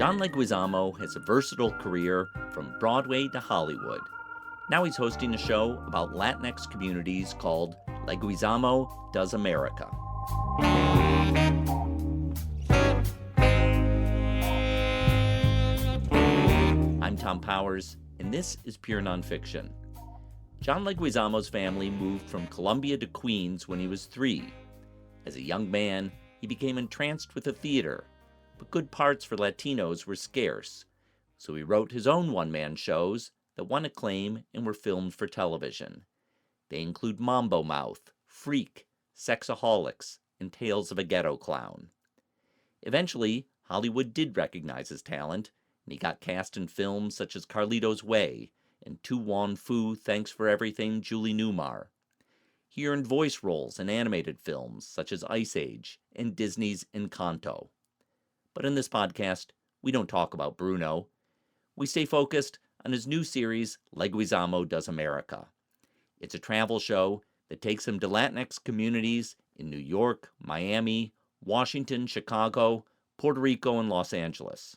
John Leguizamo has a versatile career from Broadway to Hollywood. Now he's hosting a show about Latinx communities called Leguizamo Does America. I'm Thom Powers, and this is Pure Nonfiction. John Leguizamo's family moved from Columbia to Queens when he was 3. As a young man, he became entranced with the theater, but good parts for Latinos were scarce, so he wrote his own one-man shows that won acclaim and were filmed for television. They include Mambo Mouth, Freak, Sexaholics, and Tales of a Ghetto Clown. Eventually, Hollywood did recognize his talent, and he got cast in films such as Carlito's Way and Tu Wan Fu, Thanks for Everything, Julie Newmar. He earned voice roles in animated films such as Ice Age and Disney's Encanto. But in this podcast, we don't talk about Bruno. We stay focused on his new series, Leguizamo Does America. It's a travel show that takes him to Latinx communities in New York, Miami, Washington, Chicago, Puerto Rico, and Los Angeles.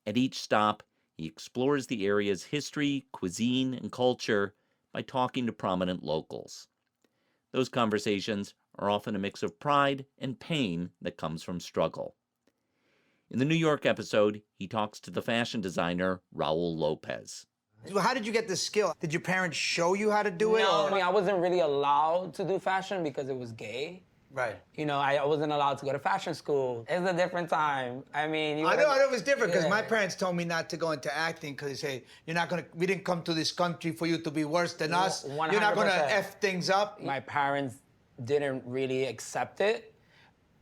At each stop, he explores the area's history, cuisine, and culture by talking to prominent locals. Those conversations are often a mix of pride and pain that comes from struggle. In the New York episode, he talks to the fashion designer Raul Lopez. How did you get this skill? Did your parents show you how to do it? No, Or? I mean, I wasn't really allowed to do fashion because it was gay. Right. You know, I wasn't allowed to go to fashion school. It's a different time. I mean, I know it was different because Yeah. my parents told me not to go into acting because they say, you're not going to, we didn't come to this country for you to be worse than us. 100%. You're not going to F things up. My parents didn't really accept it.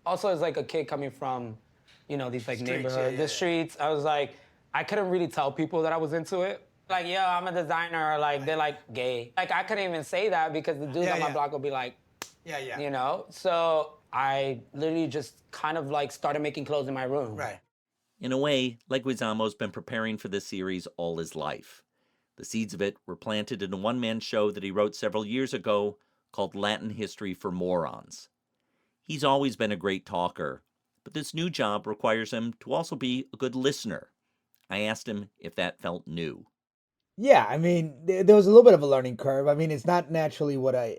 Also, as like a kid coming from, you know, these like Streets, neighborhood, the streets, I was like, I couldn't really tell people that I was into it. Like, yeah, I'm a designer, like, they're like gay. Like, I couldn't even say that because the dudes on my block would be like, Yeah. you know? So I literally just kind of like started making clothes in my room. Right. In a way, Leguizamo's been preparing for this series all his life. The seeds of it were planted in a one-man show that he wrote several years ago called Latin History for Morons. He's always been a great talker, but this new job requires him to also be a good listener. I asked him if that felt new. Yeah, I mean, there was a little bit of a learning curve. I mean, it's not naturally what I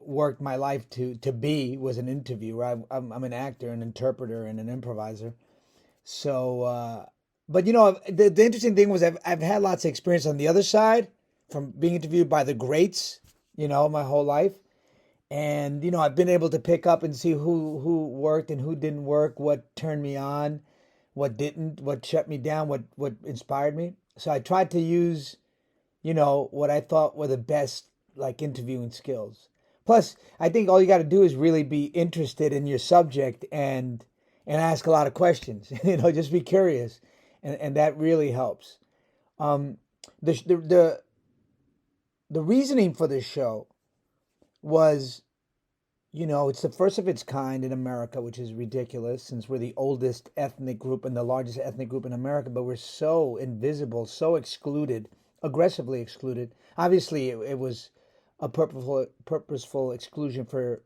worked my life to be, was an interviewer. I'm an actor, an interpreter, and an improviser. So, but you know, the interesting thing was I've had lots of experience on the other side from being interviewed by the greats, you know, my whole life. And, you know, I've been able to pick up and see who worked and who didn't work, what turned me on, what didn't, what shut me down, what inspired me. So I tried to use, you know, what I thought were the best, like, interviewing skills. Plus, I think all you got to do is really be interested in your subject and ask a lot of questions. You know, just be curious, and that really helps. The reasoning for this show was, you know, it's the first of its kind in America, which is ridiculous since we're the oldest ethnic group and the largest ethnic group in America, but we're so invisible, so excluded, aggressively excluded. Obviously, it was a purposeful exclusion for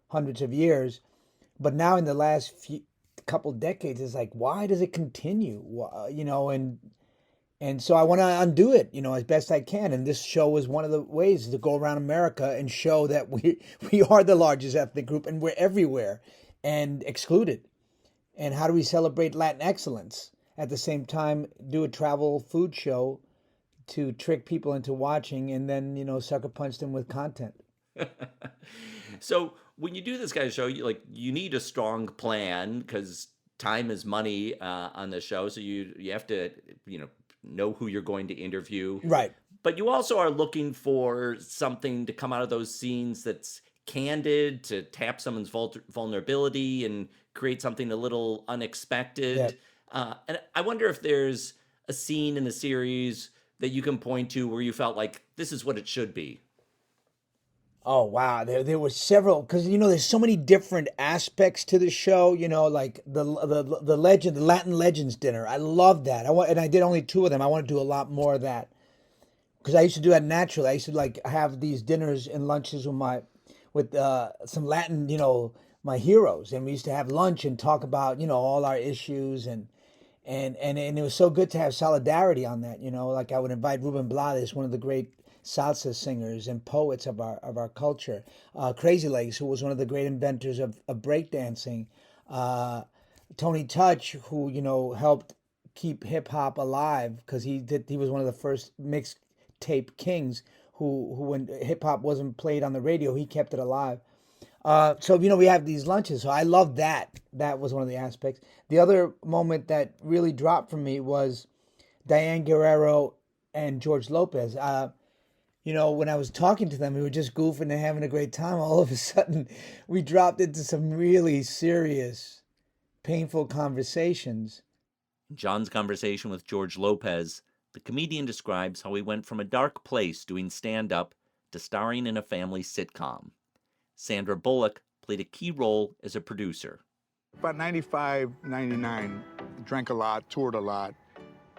hundreds of years, but now in the last couple decades, it's like, why does it continue? You know, and so I want to undo it, you know, as best I can. And this show is one of the ways to go around America and show that we are the largest ethnic group and we're everywhere and excluded. And how do we celebrate Latin excellence at the same time do a travel food show to trick people into watching and then, you know, sucker punch them with content? So when you do this kind of show, you need a strong plan because time is money on the show. So you have to, you know who you're going to interview. Right. But you also are looking for something to come out of those scenes that's candid, to tap someone's vulnerability and create something a little unexpected. Yep. And I wonder if there's a scene in the series that you can point to where you felt like this is what it should be. Oh, wow. There were several, because, you know, there's so many different aspects to the show, you know, like the legend, the Latin Legends dinner. I love that. And I did only 2 of them. I want to do a lot more of that because I used to do that naturally. I used to like have these dinners and lunches with some Latin, you know, my heroes. And we used to have lunch and talk about, you know, all our issues. and it was so good to have solidarity on that. Like I would invite Ruben Blades, one of the great salsa singers and poets of our culture. Crazy Legs, who was one of the great inventors of breakdancing. Tony Touch, who helped keep hip hop alive because he was one of the first mixtape kings who when hip hop wasn't played on the radio, he kept it alive. So we have these lunches. So I love that. That was one of the aspects. The other moment that really dropped for me was Diane Guerrero and George Lopez. When I was talking to them, we were just goofing and having a great time. All of a sudden, we dropped into some really serious, painful conversations. In John's conversation with George Lopez, the comedian describes how he went from a dark place doing stand-up to starring in a family sitcom. Sandra Bullock played a key role as a producer. About 95, 99, drank a lot, toured a lot,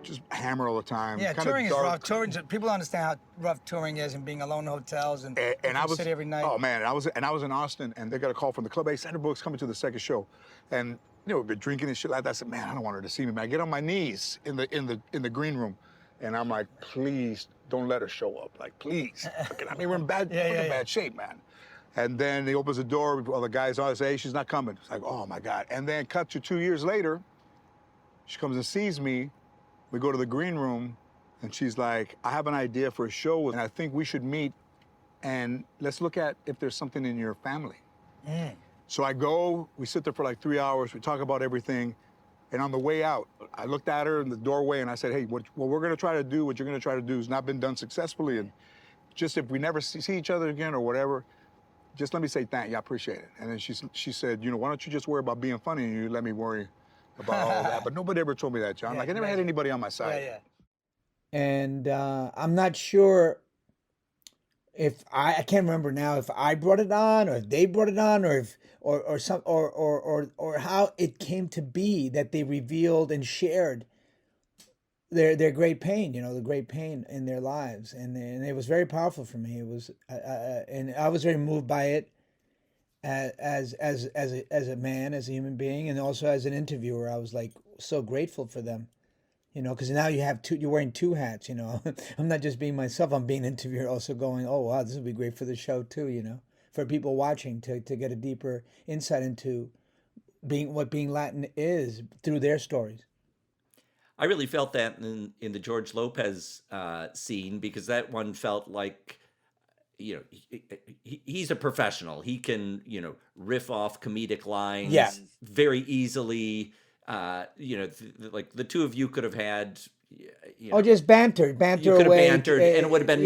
just hammer all the time. Yeah, kinda touring is dark. rough. People don't understand how rough touring is and being alone in hotels and I was city every night. Oh man, I was in Austin, and they got a call from the club. Hey, Sandra Bullock's coming to the second show, and we've been drinking and shit like that. I said, man, I don't want her to see me. Man, I get on my knees in the green room, and I'm like, please don't let her show up. Like, please. I mean, we're in bad shape, man. And then he opens the door. All the guys on say, hey, she's not coming. It's like, oh my God. And then cut to 2 years later, she comes and sees me. We go to the green room, and she's like, I have an idea for a show, and I think we should meet, and let's look at if there's something in your family. So I go, we sit there for like 3 hours, we talk about everything, and on the way out, I looked at her in the doorway, and I said, hey, what we're gonna try to do, what you're gonna try to do has not been done successfully, and just if we never see each other again or whatever, just let me say thank you, I appreciate it. And then she said, why don't you just worry about being funny, and you let me worry about all that. But nobody ever told me that, John. Like, I never had anybody on my side. Yeah. And I'm not sure if I can't remember now if I brought it on or if they brought it on or if or how it came to be that they revealed and shared their great pain, the great pain in their lives, and it was very powerful for me. It was and I was very moved by it as a man, as a human being, and also as an interviewer. I was like so grateful for them. Because now you're wearing two hats, I'm not just being myself, I'm being interviewed, also going, oh, wow, this would be great for the show too, for people watching to get a deeper insight into what being Latin is through their stories. I really felt that in the George Lopez scene, because that one felt like, he's a professional. He can, riff off comedic lines very easily. Like the two of you could have had, just banter you could away, have bantered, and it would have been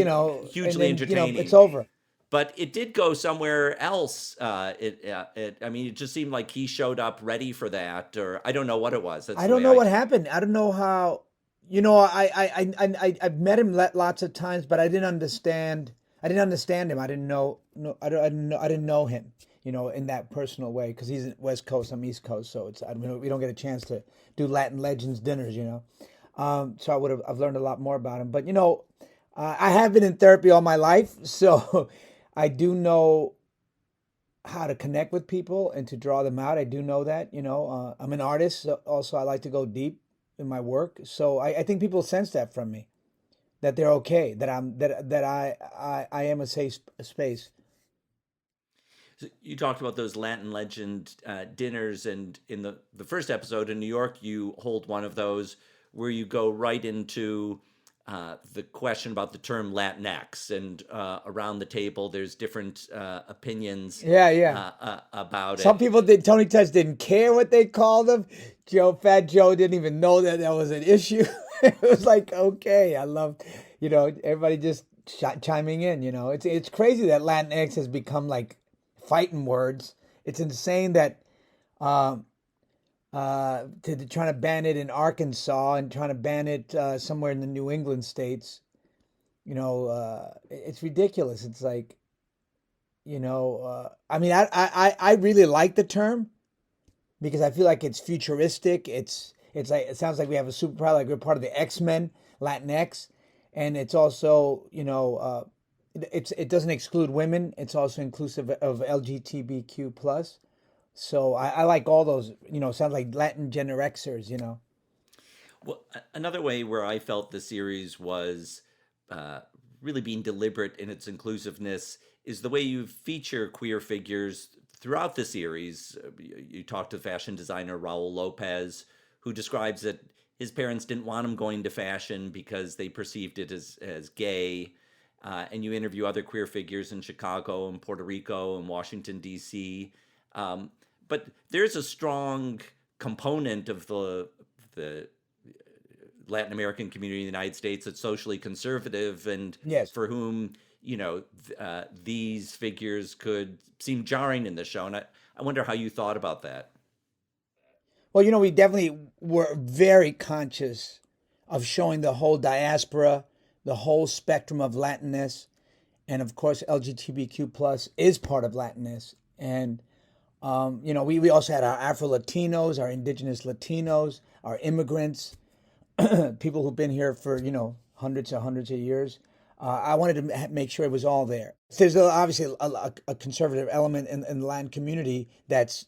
hugely entertaining. It's over. But it did go somewhere else. It just seemed like he showed up ready for that, or I don't know what it was. I don't know what happened. I don't know how. I've met him lots of times, but I didn't understand him. I didn't know him. In that personal way, because he's West Coast, I'm East Coast, so we don't get a chance to do Latin Legends dinners, So I've learned a lot more about him. But I have been in therapy all my life, so I do know how to connect with people and to draw them out. I do know that. I'm an artist, so also I like to go deep in my work. So I think people sense that from me, that they're okay, that I am a safe space. You talked about those Latin legend dinners, and in the first episode in New York, you hold one of those where you go right into the question about the term Latinx, and around the table there's different opinions about it. Some people Tony Touch didn't care what they called him. Fat Joe didn't even know that was an issue. It was like, okay, I love, everybody just chiming in, It's crazy that Latinx has become like fighting words. It's insane that trying to ban it in Arkansas and trying to ban it somewhere in the New England states. It's ridiculous. It's like, I really like the term because I feel like it's futuristic. It's like, it sounds like we have a superpower, like we're part of the X-Men, Latinx, and it's also, it doesn't exclude women. It's also inclusive of LGBTQ plus. So I like all those, sounds like Latin Gen Xers, Well, another way where I felt the series was really being deliberate in its inclusiveness is the way you feature queer figures throughout the series. You talk to fashion designer Raul Lopez, who describes that his parents didn't want him going to fashion because they perceived it as gay. And you interview other queer figures in Chicago and Puerto Rico and Washington, D.C. But there's a strong component of the Latin American community in the United States that's socially conservative and Yes. for whom, these figures could seem jarring in the show. And I wonder how you thought about that. Well, we definitely were very conscious of showing the whole diaspora, the whole spectrum of Latinness, and of course, LGBTQ plus is part of Latinness. And we also had our Afro Latinos, our indigenous Latinos, our immigrants, people who've been here for hundreds of years. I wanted to make sure it was all there. There's obviously a conservative element in the Latin community that's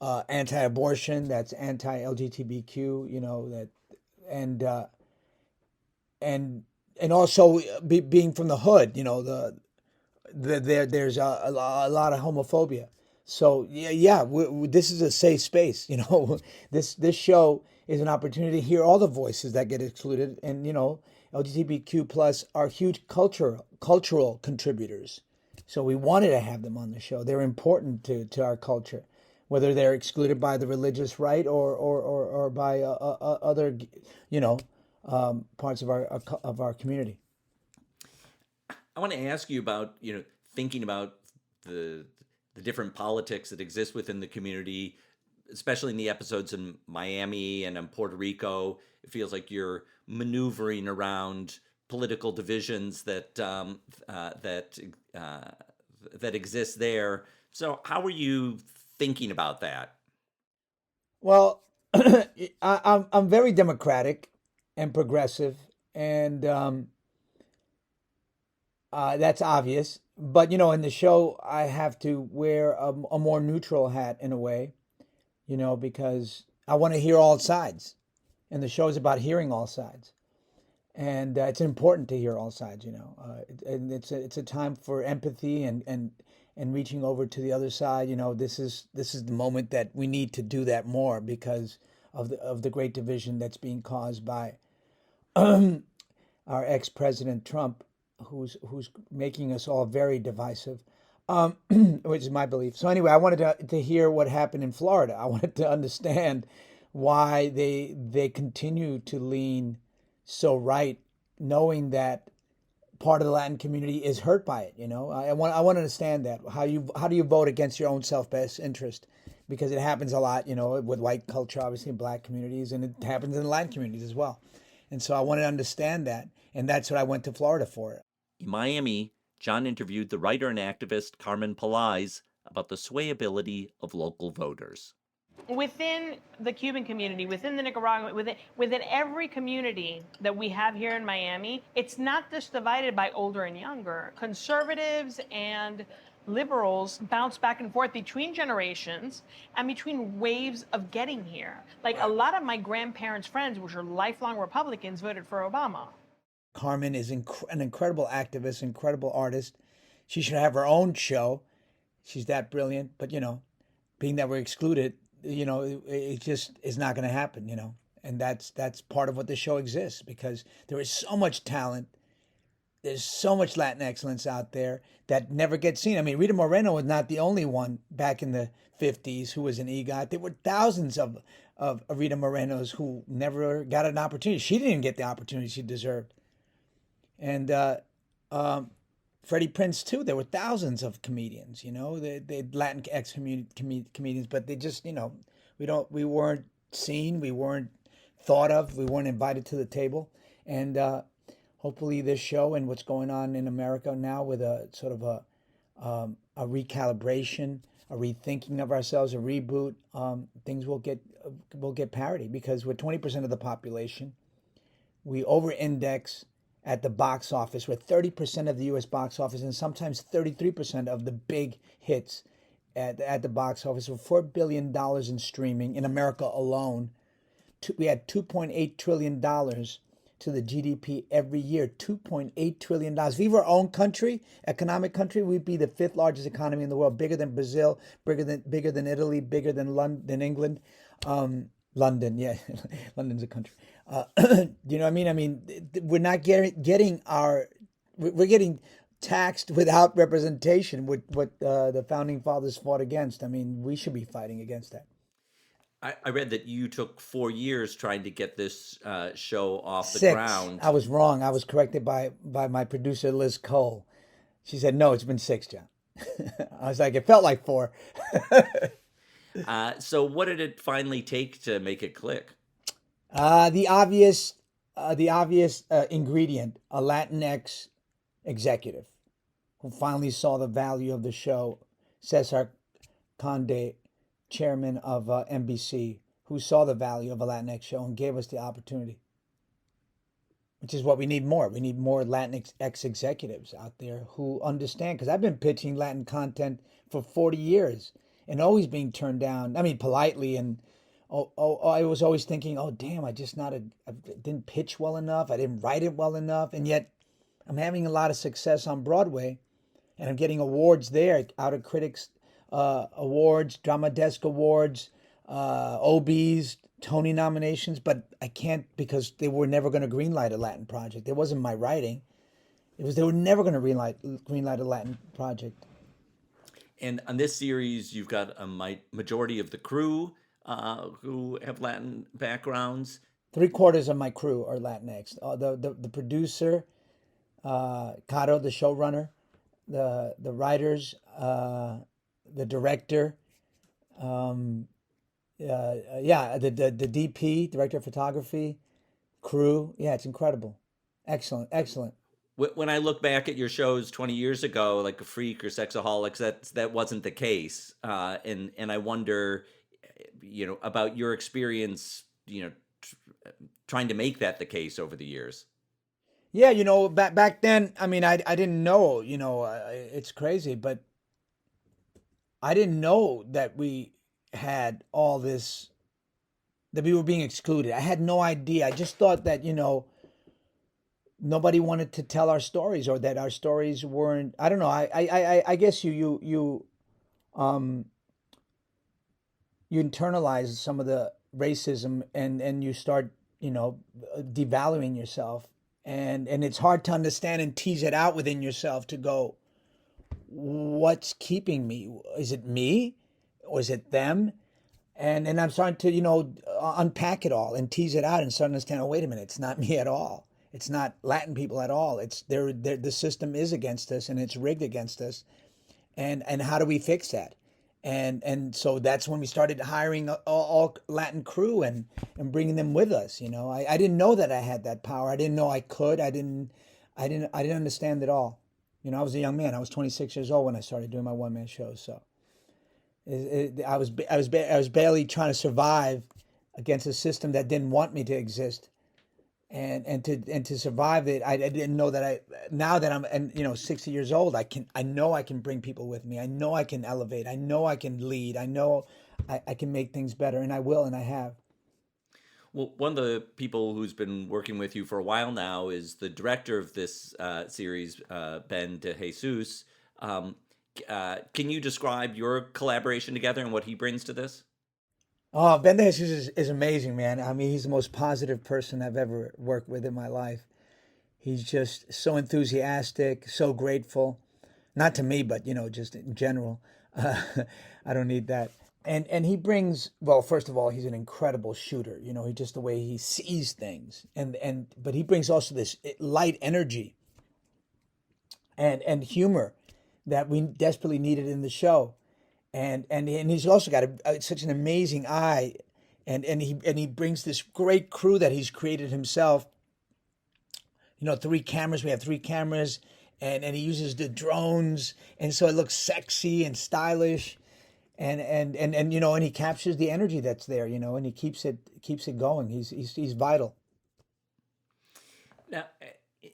anti-abortion, that's anti-LGBTQ, that and also being from the hood, there's a lot of homophobia. So this is a safe space. This show is an opportunity to hear all the voices that get excluded, and LGBTQ plus are huge cultural contributors. So we wanted to have them on the show. They're important to our culture, whether they're excluded by the religious right or by other parts of our community. I want to ask you about thinking about the different politics that exist within the community, especially in the episodes in Miami and in Puerto Rico. It feels like you're maneuvering around political divisions that exist there. So how are you thinking about that? Well, I'm very democratic and progressive, and that's obvious. But in the show, I have to wear a more neutral hat in a way, because I want to hear all sides, and the show is about hearing all sides, and it's important to hear all sides. And it's a time for empathy and reaching over to the other side. This is the moment that we need to do that more because of the great division that's being caused by our ex-president Trump, who's making us all very divisive, which is my belief. So anyway, I wanted to hear what happened in Florida. I wanted to understand why they continue to lean so right, knowing that part of the Latin community is hurt by it. I want to understand that. How do you vote against your own self-best interest? Because it happens a lot, with white culture, obviously in Black communities, and it happens in the Latin communities as well. And so I wanted to understand that, and that's what I went to Florida for. In Miami, John interviewed the writer and activist Carmen Pelaez about the swayability of local voters. Within the Cuban community, within the Nicaraguan, within every community that we have here in Miami, it's not just divided by older and younger. Conservatives and liberals bounce back and forth between generations and between waves of getting here. Like a lot of my grandparents' friends, which are lifelong Republicans, voted for Obama. Carmen is an incredible activist, incredible artist. She should have her own show. She's that brilliant. But, being that we're excluded, it just is not going to happen, And that's part of what the show exists, because there is so much talent. There's so much Latin excellence out there that never gets seen. I mean, Rita Moreno was not the only one back in the 50s who was an EGOT. There were thousands of Rita Morenos who never got an opportunity. She didn't get the opportunity she deserved. And Freddie Prinze too. There were thousands of comedians, the Latin comedians, but they just, we weren't seen, we weren't thought of, we weren't invited to the table. And hopefully this show and what's going on in America now with a sort of a recalibration, a rethinking of ourselves, a reboot, things will get parity, because we're 20% of the population. We over-index at the box office. We're 30% of the U.S. box office, and sometimes 33% of the big hits at the box office. We're $4 billion in streaming in America alone. we had $2.8 trillion to the GDP every year. $2.8 trillion. If we were our own country, economic country, we'd be the fifth largest economy in the world, bigger than Brazil, bigger than Italy, bigger than England. London, yeah, London's a country. You know what I mean? I mean, we're not we're getting taxed without representation, what the founding fathers fought against. I mean, we should be fighting against that. I read that you took 4 years trying to get this show off the 6. ground. I was wrong. I was corrected by my producer, Liz Cole. She said, no, it's been 6, John. I was like, it felt like 4. So what did it finally take to make it click? The obvious ingredient, a Latinx executive who finally saw the value of the show, Cesar Conde, chairman of NBC, who saw the value of a Latinx show and gave us the opportunity, which is what we need more. We need more Latinx executives out there who understand, because I've been pitching Latin content for 40 years and always being turned down. I mean, politely, and I was always thinking, oh, damn, I didn't pitch well enough. I didn't write it well enough. And yet I'm having a lot of success on Broadway, and I'm getting awards there, Out of Critics Awards, Drama Desk Awards, OBs, Tony nominations, but I can't, because they were never going to greenlight a Latin project. It wasn't my writing. They were never going to greenlight a Latin project. And on this series, you've got a majority of the crew who have Latin backgrounds. 3/4 of my crew are Latinx. The producer, Caro, the showrunner, the writers, the director, the DP, director of photography, crew. Yeah, it's incredible. Excellent. When I look back at your shows 20 years ago, like A Freak or Sexaholics, that wasn't the case. And I wonder, about your experience, trying to make that the case over the years. Yeah, back then, I mean, I didn't know, it's crazy, but I didn't know that we had all this, that we were being excluded. I had no idea. I just thought that, nobody wanted to tell our stories, or that our stories weren't, I don't know. I guess you internalize some of the racism, and you start, devaluing yourself. And it's hard to understand and tease it out within yourself to go, what's keeping me? Is it me, or is it them? And I'm starting to, unpack it all and tease it out and start to understand, oh, wait a minute, it's not me at all. It's not Latin people at all. It's the system is against us, and it's rigged against us. And how do we fix that? And so that's when we started hiring all Latin crew and bringing them with us. I didn't know that I had that power. I didn't know I could. I didn't understand it all. I was a young man. I was 26 years old when I started doing my one-man shows. So I was barely trying to survive against a system that didn't want me to exist. And to survive it, I didn't know that now that I'm 60 years old, I know I can bring people with me. I know I can elevate. I know I can lead. I know I can make things better, and I will, and I have. Well, one of the people who's been working with you for a while now is the director of this series, Ben De Jesus. Can you describe your collaboration together and what he brings to this? Oh, Ben De Jesus is amazing, man. I mean, he's the most positive person I've ever worked with in my life. He's just so enthusiastic, so grateful. Not to me, but, just in general. I don't need that. And he brings, well, first of all, he's an incredible shooter. He just the way he sees things. But he brings also this light energy and humor that we desperately needed in the show. And he's also got such an amazing eye, and he brings this great crew that he's created himself. 3 cameras. We have 3 cameras, and he uses the drones, and so it looks sexy and stylish, and he captures the energy that's there, and he keeps it going. He's vital. Now,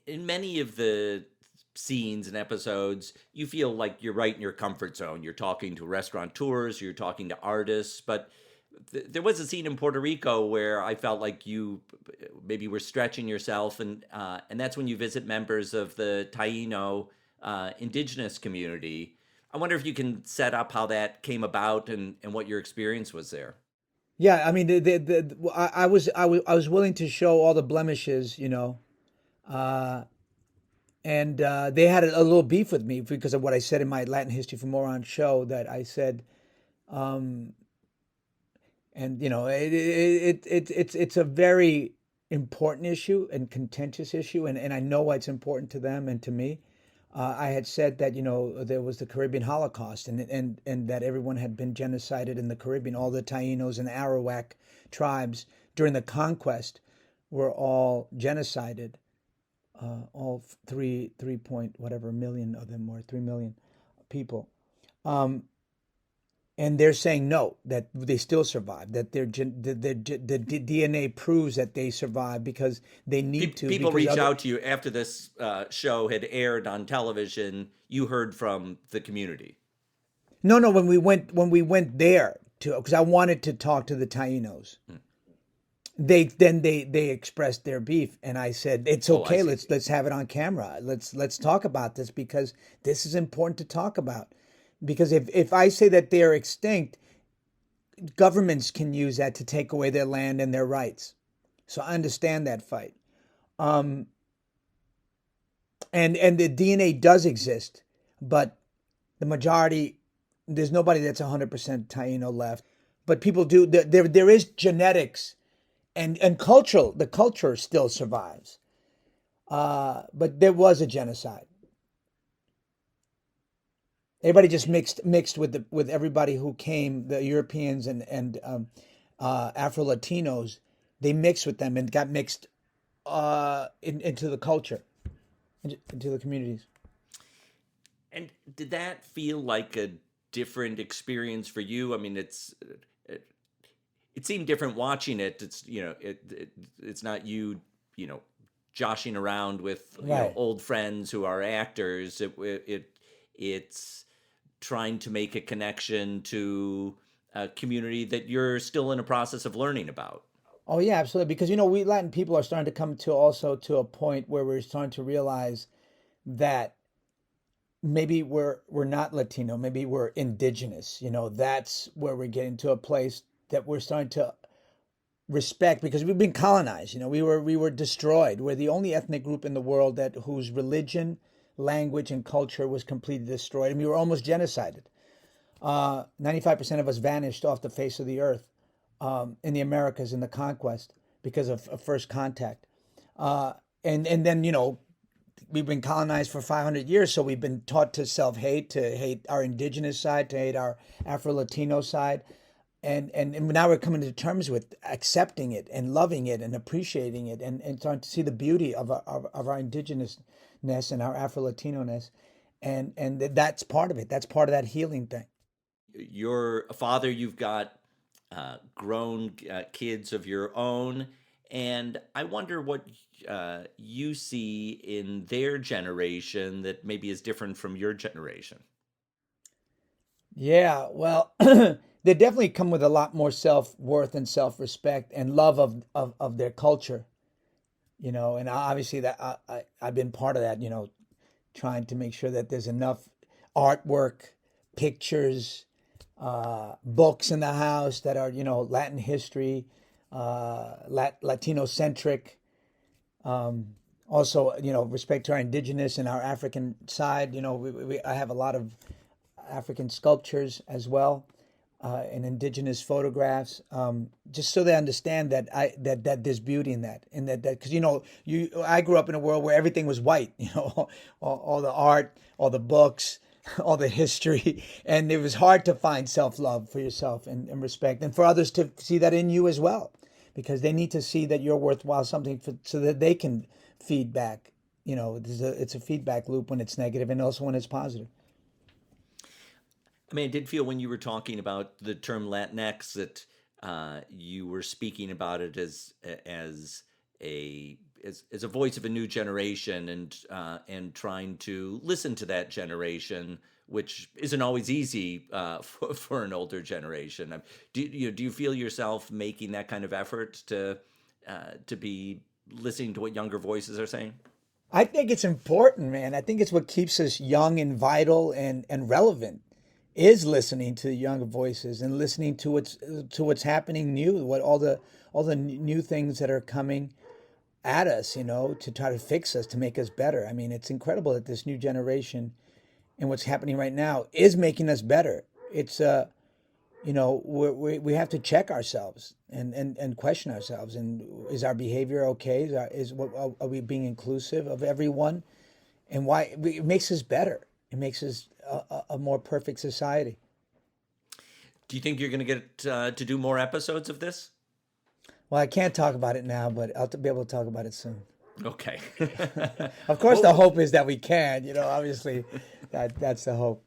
in many of the scenes and episodes, you feel like you're right in your comfort zone. You're talking to restaurateurs, you're talking to artists, but there was a scene in Puerto Rico where I felt like you maybe were stretching yourself, and that's when you visit members of the Taino indigenous community. I wonder if you can set up how that came about and what your experience was there. Yeah, I mean, I was willing to show all the blemishes, you know, uh, and they had a little beef with me because of what I said in my Latin History for Morons show. That I said, um, and you know, it's a very important issue and contentious issue, and I know why it's important to them and to me. I had said that you know there was the Caribbean Holocaust and that everyone had been genocided in the Caribbean. All the Tainos and Arawak tribes during the conquest were all genocided. All three point whatever million of them were 3 million people. Um, and they're saying no, that they still survive, that the DNA proves that they survive because they need to. People Because reach other, out to you after this show had aired on television. You heard from the community. no, no, when we went there to, because I wanted to talk to the Tainos. They expressed their beef, and I said it's Oh, I okay. see. Let's have it on camera. Let's talk about this because this is important to talk about. Because if I say that they're extinct, governments can use that to take away their land and their rights. So I understand that fight. Um, and the DNA does exist, but the majority, there's nobody that's 100% Taino left. But people do. There is genetics and cultural. The culture still survives. But there was a genocide. Everybody just mixed with everybody who came, the Europeans and Afro Latinos. They mixed with them and got mixed into the culture, into the communities. And did that feel like a different experience for you? I mean, it seemed different watching it. It's it's not you joshing around with Right. old friends who are actors. It's trying to make a connection to a community that you're still in a process of learning about. Oh yeah, absolutely. Because we Latin people are starting to come to also to a point where we're starting to realize that maybe we're not Latino, maybe we're indigenous. That's where we're getting to a place that we're starting to respect because we've been colonized. We were destroyed. We're the only ethnic group in the world that whose religion, language, and culture was completely destroyed, and we were almost genocided. 95% of us vanished off the face of the earth in the Americas in the conquest because of first contact. And then we've been colonized for 500 years, so we've been taught to self-hate, to hate our indigenous side, to hate our Afro-Latino side. And now we're coming to terms with accepting it and loving it and appreciating it and starting to see the beauty of our indigenousness and our Afro-Latino-ness. And that's part of it. That's part of that healing thing. You're a father, you've got grown kids of your own, and I wonder what you see in their generation that maybe is different from your generation. Yeah, well, they definitely come with a lot more self-worth and self-respect and love of their culture, and obviously that I've been part of that, trying to make sure that there's enough artwork, pictures, books in the house that are, Latin history, Latino centric. Also, respect to our indigenous and our African side. I have a lot of African sculptures as well, and indigenous photographs, just so they understand that that there's beauty in that, and that because I grew up in a world where everything was white, all the art, all the books, all the history, and it was hard to find self-love for yourself and respect, and for others to see that in you as well, because they need to see that you're worthwhile something so that they can feed back. It's a feedback loop when it's negative and also when it's positive. I mean, I did feel when you were talking about the term Latinx that you were speaking about it as a as a voice of a new generation, and trying to listen to that generation, which isn't always easy for an older generation. Do you feel yourself making that kind of effort to be listening to what younger voices are saying? I think it's important, man. I think it's what keeps us young and vital and relevant, is listening to younger voices and listening to what's happening new, what all the new things that are coming at us, to try to fix us, to make us better. I mean, it's incredible that this new generation and what's happening right now is making us better. It's we have to check ourselves and question ourselves. And is our behavior okay? Are we being inclusive of everyone? And why it makes us better? It makes us a more perfect society. Do you think you're going to get to do more episodes of this? Well, I can't talk about it now, but I'll be able to talk about it soon. Okay. Of course, the hope is that we can. Obviously, that's the hope.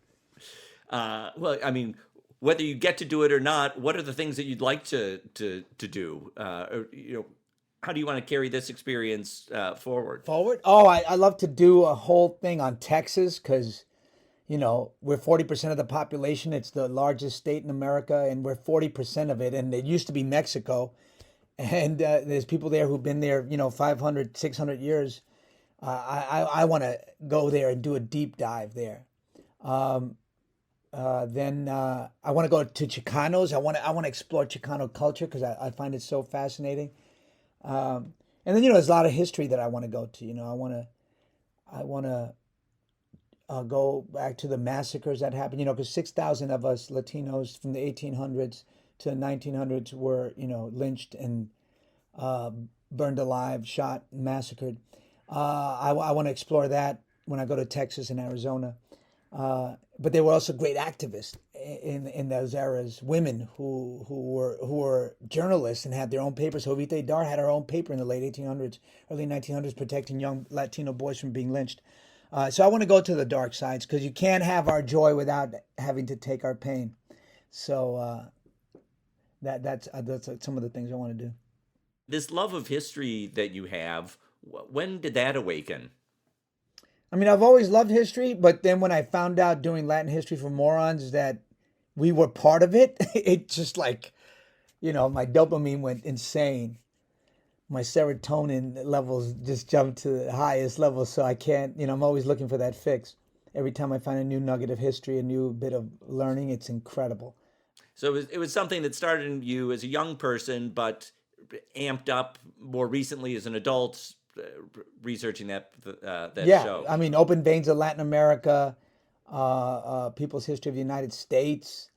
Well, I mean, whether you get to do it or not, what are the things that you'd like to do? Or, how do you want to carry this experience forward? Forward? Oh, I love to do a whole thing on Texas because, we're 40% of the population. It's the largest state in America, and we're 40% of it. And it used to be Mexico. And there's people there who've been there, 500, 600 years. I want to go there and do a deep dive there. Then I want to go to Chicanos. I want to explore Chicano culture because I find it so fascinating. And then there's a lot of history that I want to go to. I want to go back to the massacres that happened. Because 6,000 of us Latinos from the 1800s to the 1900s were lynched and burned alive, shot, massacred. I want to explore that when I go to Texas and Arizona. But they were also great activists in those eras. Women who were journalists and had their own papers. Jovita Dar had her own paper in the late 1800s, early 1900s, protecting young Latino boys from being lynched. So I want to go to the dark sides because you can't have our joy without having to take our pain. So that's some of the things I want to do. This love of history that you have, when did that awaken? I mean, I've always loved history, but then when I found out doing Latin history for morons that we were part of it, it just my dopamine went insane. My serotonin levels just jumped to the highest level, so I can't, I'm always looking for that fix. Every time I find a new nugget of history, a new bit of learning, it's incredible. So it was something that started in you as a young person, but amped up more recently as an adult, researching that show. I mean, Open Veins of Latin America, People's History of the United States,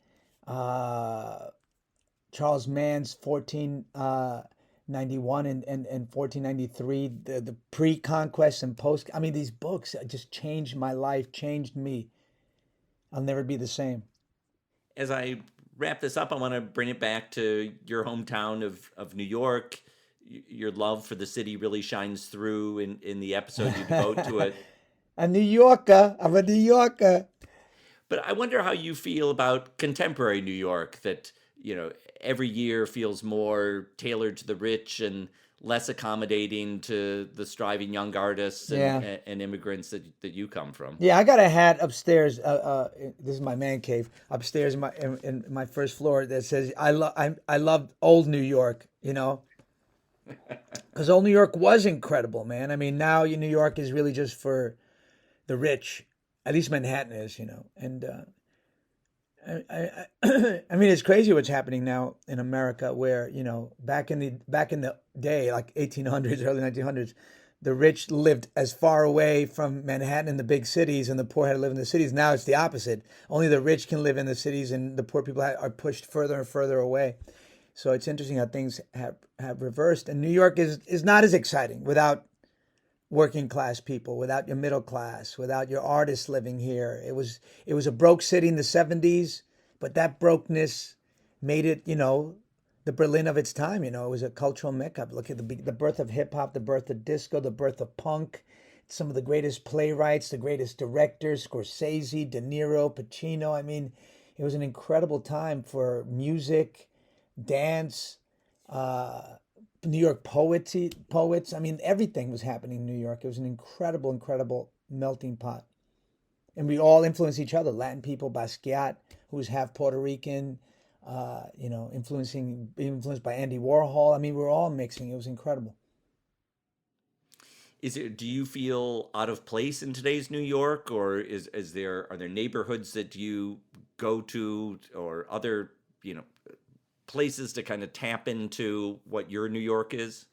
Charles Mann's 1491 and 1493, the pre-conquest and post. I mean, these books just changed my life, changed me. I'll never be the same. As I wrap this up, I want to bring it back to your hometown of New York. Your love for the city really shines through in the episode you devote to it. I'm a New Yorker. But I wonder how you feel about contemporary New York, that, every year feels more tailored to the rich and less accommodating to the striving young artists and immigrants that you come from. Yeah, I got a hat upstairs. This is my man cave upstairs in my first floor that says I love old New York. Because old New York was incredible, man. I mean, now New York is really just for the rich. At least Manhattan is, And I mean, it's crazy what's happening now in America, where back in the day, like 1800s, early 1900s, the rich lived as far away from Manhattan and the big cities, and the poor had to live in the cities. Now it's the opposite. Only the rich can live in the cities, and the poor people are pushed further and further away. So it's interesting how things have reversed. And New York is not as exciting without working class people, without your middle class, without your artists living here. It was a broke city in the 70s, but that brokenness made it, the Berlin of its time. It was a cultural mecca. Look at the birth of hip hop, the birth of disco, the birth of punk. Some of the greatest playwrights, the greatest directors, Scorsese, De Niro, Pacino. I mean, it was an incredible time for music, dance, New York poets. I mean, everything was happening in New York. It was an incredible, incredible melting pot. And we all influenced each other. Latin people, Basquiat, who was half Puerto Rican, influenced by Andy Warhol. I mean, we were all mixing. It was incredible. Do you feel out of place in today's New York, or are there neighborhoods that you go to, or other, places to kind of tap into what your New York is?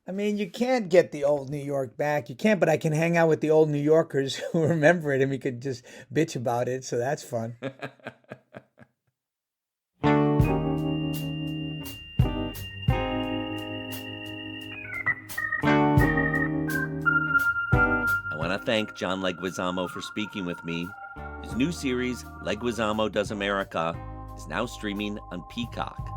I mean, you can't get the old New York back. You can't, but I can hang out with the old New Yorkers who remember it, and we could just bitch about it. So that's fun. I want to thank John Leguizamo for speaking with me. His new series, Leguizamo Does America, is now streaming on Peacock.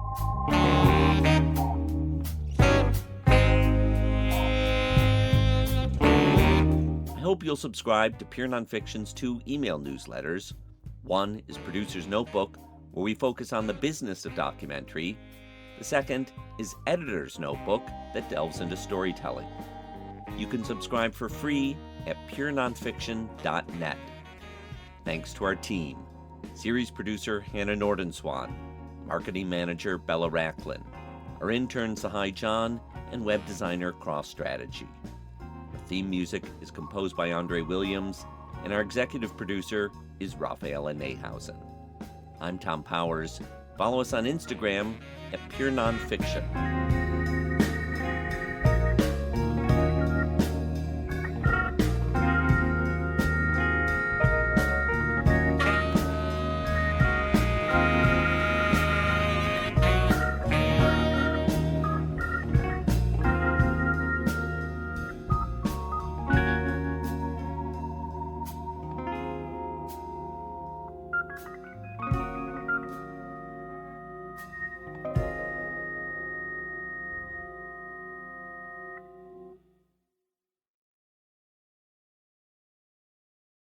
I hope you'll subscribe to Pure Nonfiction's 2 email newsletters. One is Producer's Notebook, where we focus on the business of documentary. The second is Editor's Notebook, that delves into storytelling. You can subscribe for free at purenonfiction.net. Thanks to our team: series producer Hannah Nordenswan, marketing manager Bella Racklin, our intern Sahai John, and web designer Cross Strategy. Our theme music is composed by Andre Williams, and our executive producer is Rafaela Nehausen. I'm Thom Powers. Follow us on Instagram at Pure Nonfiction.